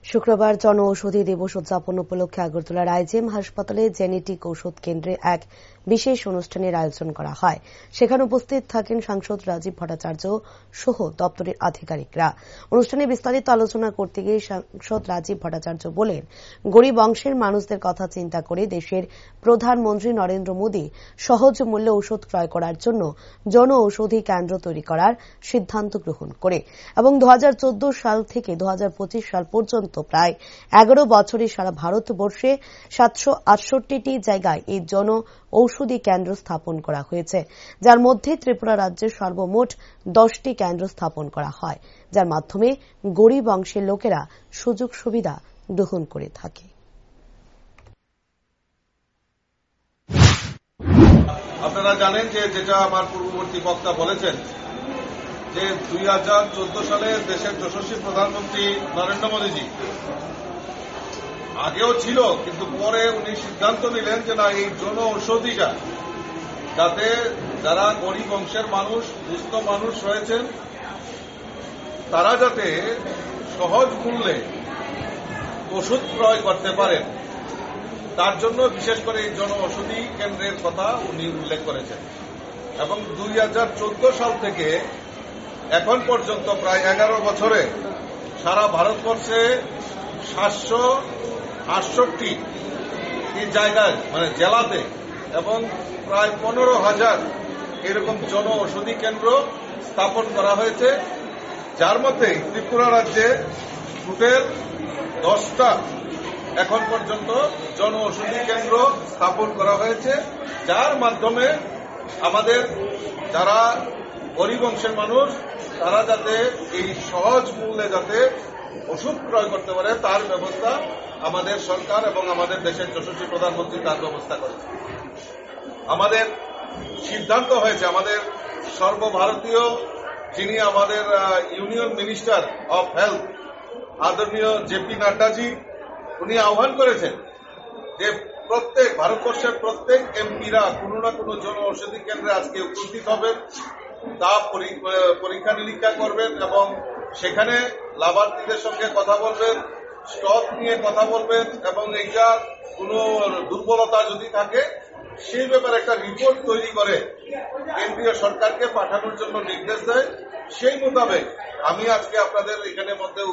শুক্রবার জন ঔষধি দিবস উদযাপন উপলক্ষে আগরতলার আইজিএম হাসপাতালে জেনেটিক ঔষধ কেন্দ্রে এক বিশেষ অনুষ্ঠানের আয়োজন করা হয়। সেখানে উপস্থিত থাকেন সাংসদ রাজীব ভট্টাচার্য সহ দপ্তরের আধিকারিকরা। অনুষ্ঠানে বিস্তারিত আলোচনা করতে গিয়ে সাংসদ রাজীব ভট্টাচার্য বলেন, গরিব অংশের মানুষদের কথা চিন্তা করে দেশের প্রধানমন্ত্রী নরেন্দ্র মোদী সহজ মূল্যে ঔষধ ক্রয় করার জন্য জন ঔষধি কেন্দ্র তৈরি করার সিদ্ধান্ত গ্রহণ করে এবং 2014 সাল থেকে 2025 সাল পর্যন্ত প্রায় 11 বছরে সারা ভারতবর্ষে 768টি জায়গায় এই জন ঔষধি কেন্দ্র স্থাপন করা হয়েছে, যার মধ্যে ত্রিপুরা রাজ্যে সর্বমোট 10টি কেন্দ্র স্থাপন করা হয়, যার মাধ্যমে গরিব অংশের লোকেরা সুযোগ সুবিধা গ্রহণ করে থাকে। আপনারা জানেন যে যেটা আমার পূর্ববর্তী বক্তা বলেছেন যে 2014 সালে দেশের যশস্বী প্রধানমন্ত্রী নরেন্দ্র মোদীজি আগেও ছিল, কিন্তু পরে উনি সিদ্ধান্ত নিলেন যে না, এই জন ঔষধিটা যাতে যারা গরিব অংশের মানুষ, দুস্থ মানুষ রয়েছেন, তারা যাতে সহজ মূল্যে ওষুধ ক্রয় করতে পারেন, তার জন্য বিশেষ করে এই জন ঔষধি কেন্দ্রের কথা উনি উল্লেখ করেছেন। এবং 2014 সাল থেকে এখন পর্যন্ত প্রায় 11 বছরে সারা ভারতবর্ষে 768টি জায়গায় মানে জেলাতে এবং প্রায় 15,000 এরকম জন ঔষধি কেন্দ্র স্থাপন করা হয়েছে, যার মধ্যে ত্রিপুরা রাজ্যে টোটাল 10টা এখন পর্যন্ত জন ঔষধি কেন্দ্র স্থাপন করা হয়েছে, যার মাধ্যমে আমাদের যারা গরিব অংশের মানুষ তারা যাতে এই সহজ মূল্যে যাতে ওষুধ ক্রয় করতে পারে তার ব্যবস্থা আমাদের সরকার এবং আমাদের দেশের যশস্বী প্রধানমন্ত্রী তার ব্যবস্থা করেছে। আমাদের সিদ্ধান্ত হয়েছে, আমাদের সর্বভারতীয় যিনি আমাদের union minister of health আদরণীয় JP Naddaji, উনি আহ্বান করেছেন যে প্রত্যেক ভারতবর্ষের প্রত্যেক এমপিরা কোনো না কোনো জন ঔষধি কেন্দ্রে আজকে উপস্থিত হবেন, তা পরীক্ষা নিরীক্ষা করবেন এবং সেখানে লাভার্থীদের সঙ্গে কথা বলবেন, স্টক নিয়ে কথা বলবেন এবং এইটার কোনো দুর্বলতা যদি থাকে সেই ব্যাপারে একটা রিপোর্ট তৈরি করে কেন্দ্রীয় সরকারকে পাঠানোর জন্য নির্দেশ দেয়। সেই মোতাবেক আমি আজকে আপনাদের এখানে মধ্যে